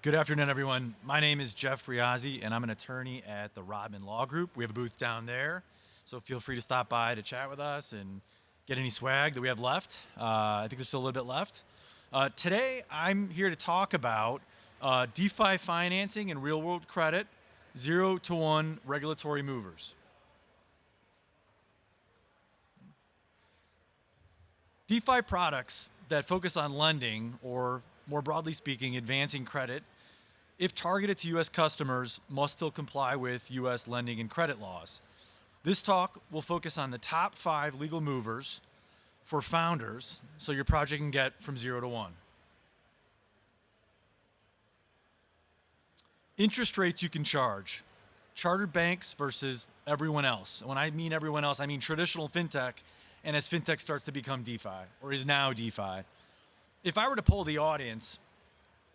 Good afternoon, everyone. My name is Jeff Riazi, and I'm an attorney at the Rodman Law Group. We have a booth down there, so feel free to stop by to chat with us and get any swag that we have left. I think there's still a little bit left. Today, I'm here to talk about DeFi financing and real-world credit, 0 to 1 regulatory movers. DeFi products that focus on lending, or more broadly speaking, advancing credit, if targeted to U.S. customers, must still comply with U.S. lending and credit laws. This talk will focus on the top 5 legal movers for founders so your project can get from 0 to 1. Interest rates you can charge. Chartered banks versus everyone else. When I mean everyone else, I mean traditional fintech, and as fintech starts to become DeFi, or is now DeFi. If I were to poll the audience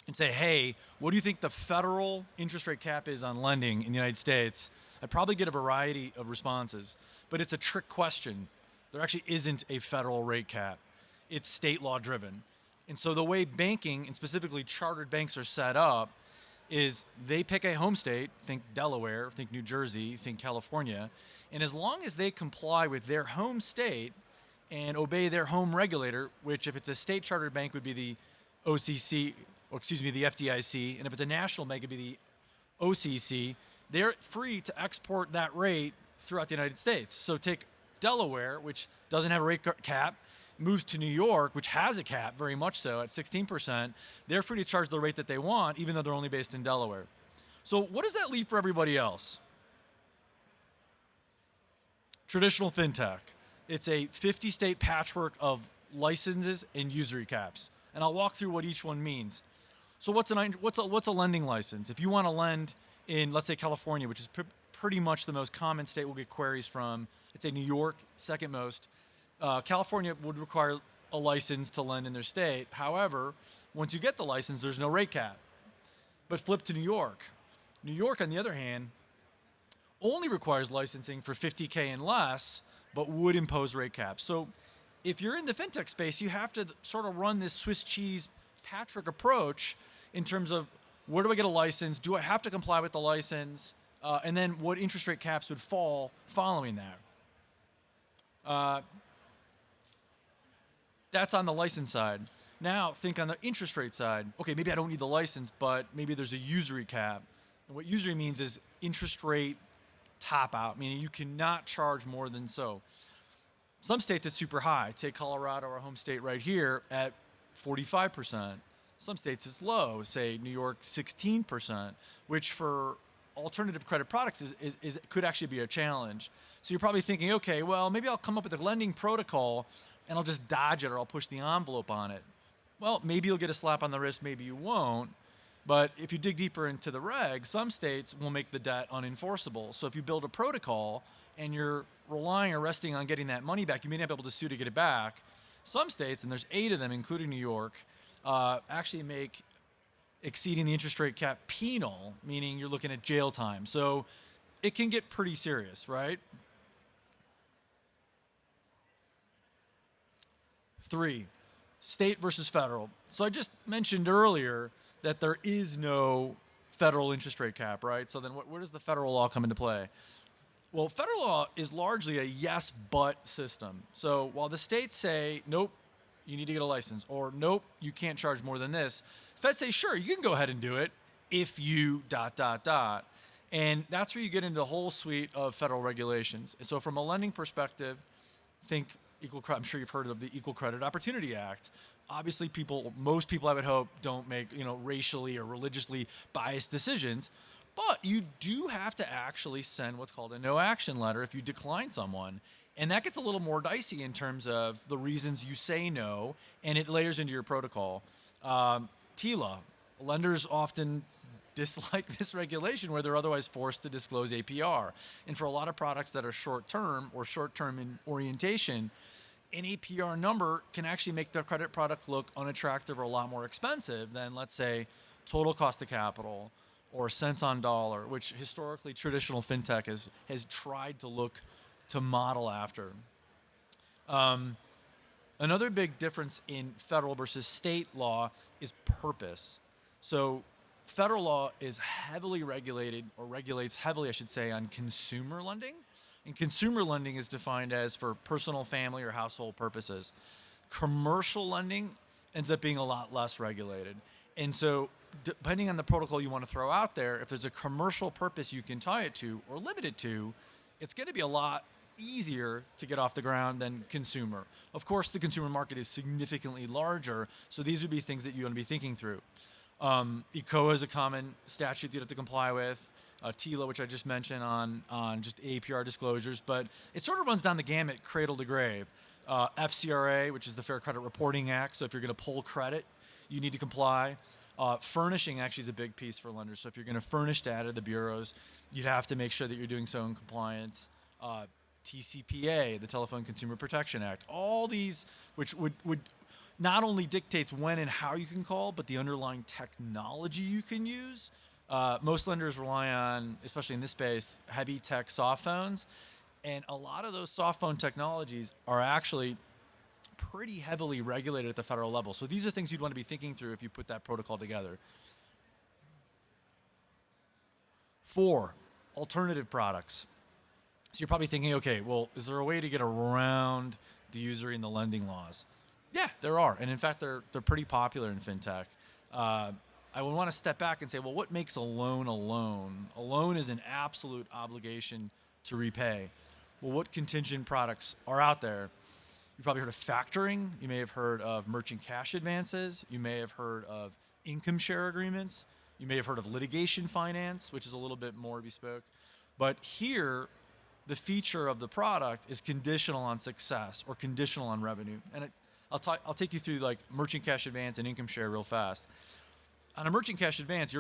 and say, hey, what do you think the federal interest rate cap is on lending in the United States? I'd probably get a variety of responses, but it's a trick question. There actually isn't a federal rate cap. It's state law driven. And so the way banking, and specifically chartered banks, are set up is they pick a home state, think Delaware, think New Jersey, think California, and as long as they comply with their home state and obey their home regulator, which if it's a state chartered bank would be the OCC, or excuse me, the FDIC, and if it's a national bank, it'd be the OCC. They're free to export that rate throughout the United States. So take Delaware, which doesn't have a rate cap, moves to New York, which has a cap, very much so, at 16%. They're free to charge the rate that they want, even though they're only based in Delaware. So what does that leave for everybody else? Traditional fintech. It's a 50-state patchwork of licenses and usury caps. And I'll walk through what each one means. So what's a lending license? If you want to lend in, let's say, California, which is pretty much the most common state we'll get queries from, I'd say New York, second most. California would require a license to lend in their state. However, once you get the license, there's no rate cap. But flip to New York. New York, on the other hand, only requires licensing for 50K and less, but would impose rate caps. So if you're in the fintech space, you have to sort of run this Swiss cheese patchwork approach in terms of where do I get a license? Do I have to comply with the license? And then what interest rate caps would fall following that? That's on the license side. Now think on the interest rate side. Okay, maybe I don't need the license, but maybe there's a usury cap. And what usury means is interest rate top out, meaning you cannot charge more than so. Some states it's super high. Take Colorado, our home state right here, at 45%. Some states it's low, say New York 16%, which for alternative credit products could actually be a challenge. So you're probably thinking, okay, well, maybe I'll come up with a lending protocol and I'll just dodge it or I'll push the envelope on it. Well, maybe you'll get a slap on the wrist, maybe you won't. But if you dig deeper into the regs, some states will make the debt unenforceable. So if you build a protocol and you're relying or resting on getting that money back, you may not be able to sue to get it back. Some states, and there's 8 of them, including New York, actually make exceeding the interest rate cap penal, meaning you're looking at jail time. So it can get pretty serious, right? 3, state versus federal. So I just mentioned earlier that there is no federal interest rate cap, right? So then where does the federal law come into play? Well, federal law is largely a yes, but system. So while the states say, nope, you need to get a license, or nope, you can't charge more than this, feds say, sure, you can go ahead and do it if you ... And that's where you get into the whole suite of federal regulations. And so from a lending perspective, think I'm sure you've heard of the Equal Credit Opportunity Act. Obviously, most people I would hope don't make racially or religiously biased decisions, but you do have to actually send what's called a no action letter if you decline someone. And that gets a little more dicey in terms of the reasons you say no, and it layers into your protocol. TILA, lenders often dislike this regulation where they're otherwise forced to disclose APR. And for a lot of products that are short-term or short-term in orientation, an APR number can actually make the credit product look unattractive or a lot more expensive than, let's say, total cost of capital or cents on dollar, which historically traditional fintech has tried to model after. Another big difference in federal versus state law is purpose. So federal law is heavily regulated, or regulates heavily, I should say, on consumer lending. And consumer lending is defined as for personal, family, or household purposes. Commercial lending ends up being a lot less regulated. And so, depending on the protocol you want to throw out there, if there's a commercial purpose you can tie it to or limit it to, it's going to be a lot easier to get off the ground than consumer. Of course, the consumer market is significantly larger, so these would be things that you want to be thinking through. ECOA is a common statute you have to comply with. TILA, which I just mentioned on just APR disclosures, but it sort of runs down the gamut, cradle to grave. FCRA, which is the Fair Credit Reporting Act, so if you're going to pull credit, you need to comply. Furnishing actually is a big piece for lenders, so if you're going to furnish data to the bureaus, you'd have to make sure that you're doing so in compliance. TCPA, the Telephone Consumer Protection Act, all these, which would not only dictates when and how you can call, but the underlying technology you can use. Most lenders rely on, especially in this space, heavy tech soft phones. And a lot of those soft phone technologies are actually pretty heavily regulated at the federal level. So these are things you'd want to be thinking through if you put that protocol together. 4, alternative products. So you're probably thinking, okay, well, is there a way to get around the usury and the lending laws? Yeah, there are. And in fact, they're pretty popular in fintech. I would want to step back and say, well, what makes a loan a loan? A loan is an absolute obligation to repay. Well, what contingent products are out there? You've probably heard of factoring. You may have heard of merchant cash advances. You may have heard of income share agreements. You may have heard of litigation finance, which is a little bit more bespoke. But here, the feature of the product is conditional on success or conditional on revenue. And I'll take you through like merchant cash advance and income share real fast. On a merchant cash advance,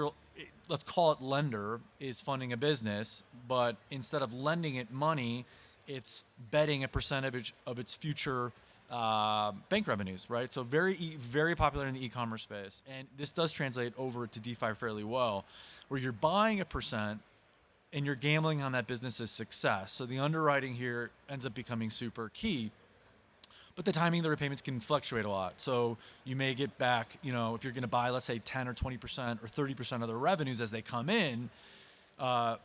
let's call it lender is funding a business, but instead of lending it money, it's betting a percentage of its future bank revenues, right? So very popular in the e-commerce space. And this does translate over to DeFi fairly well, where you're buying a percent and you're gambling on that business's success. So the underwriting here ends up becoming super key. But the timing of the repayments can fluctuate a lot. So you may get back, if you're going to buy, let's say 10 or 20% or 30% of the revenues as they come in,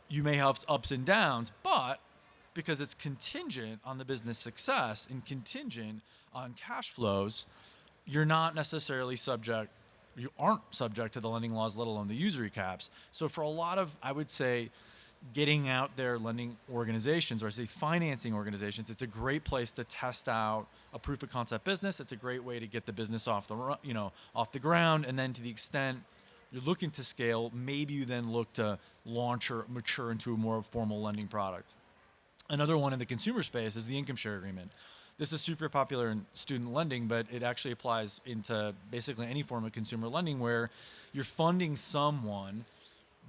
you may have ups and downs, but because it's contingent on the business success and contingent on cash flows, you aren't subject to the lending laws, let alone the usury caps. So for a lot of, I would say, getting out there lending organizations, or I say financing organizations, it's a great place to test out a proof of concept business. It's a great way to get the business off the ground. And then to the extent you're looking to scale, maybe you then look to launch or mature into a more formal lending product. Another one in the consumer space is the income share agreement. This is super popular in student lending, but it actually applies into basically any form of consumer lending where you're funding someone,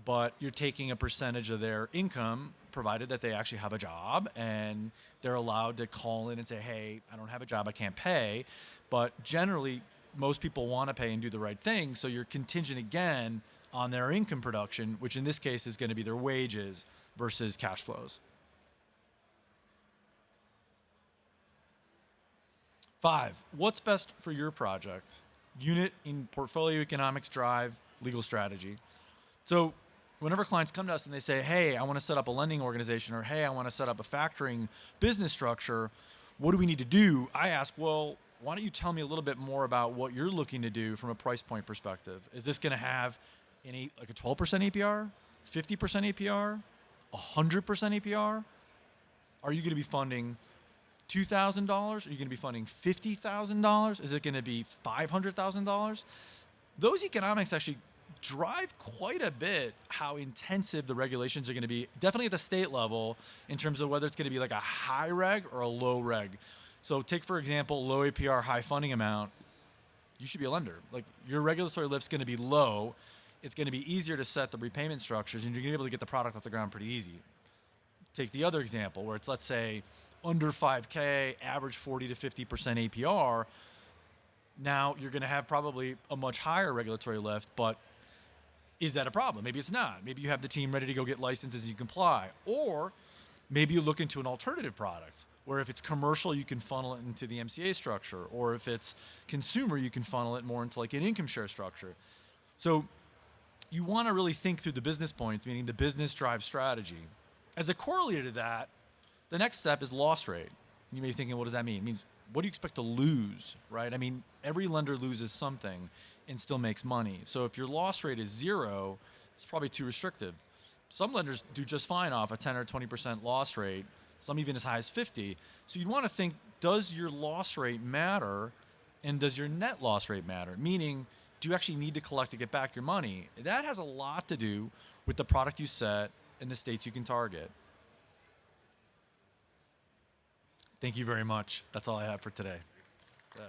but you're taking a percentage of their income, provided that they actually have a job, and they're allowed to call in and say, hey, I don't have a job, I can't pay. But generally, most people want to pay and do the right thing, so you're contingent again on their income production, which in this case is going to be their wages versus cash flows. 5, what's best for your project? Unit in portfolio economics, drive, legal strategy. So whenever clients come to us and they say, hey, I want to set up a lending organization, or hey, I want to set up a factoring business structure, what do we need to do? I ask, well, why don't you tell me a little bit more about what you're looking to do from a price point perspective? Is this going to have like a 12% APR, 50% APR, 100% APR? Are you going to be funding $2,000? Are you going to be funding $50,000? Is it going to be $500,000? Those economics actually drive quite a bit how intensive the regulations are going to be, definitely at the state level, in terms of whether it's going to be like a high reg or a low reg. So take, for example, low APR, high funding amount. You should be a lender. Like, your regulatory lift's going to be low. It's going to be easier to set the repayment structures, and you're going to be able to get the product off the ground pretty easy. Take the other example where it's, let's say, under 5K, average 40 to 50% APR. Now you're going to have probably a much higher regulatory lift, but is that a problem? Maybe it's not. Maybe you have the team ready to go get licenses and you comply. Or maybe you look into an alternative product where if it's commercial, you can funnel it into the MCA structure. Or if it's consumer, you can funnel it more into like an income share structure. So you want to really think through the business points, meaning the business drive strategy. As a corollary to that, the next step is loss rate. You may be thinking, what does that mean? It means, what do you expect to lose, right? I mean, every lender loses something and still makes money. So if your loss rate is 0, it's probably too restrictive. Some lenders do just fine off a 10 or 20% loss rate, some even as high as 50. So you'd want to think, does your loss rate matter? And does your net loss rate matter? Meaning, do you actually need to collect to get back your money? That has a lot to do with the product you set and the states you can target. Thank you very much. That's all I have for today. Yeah.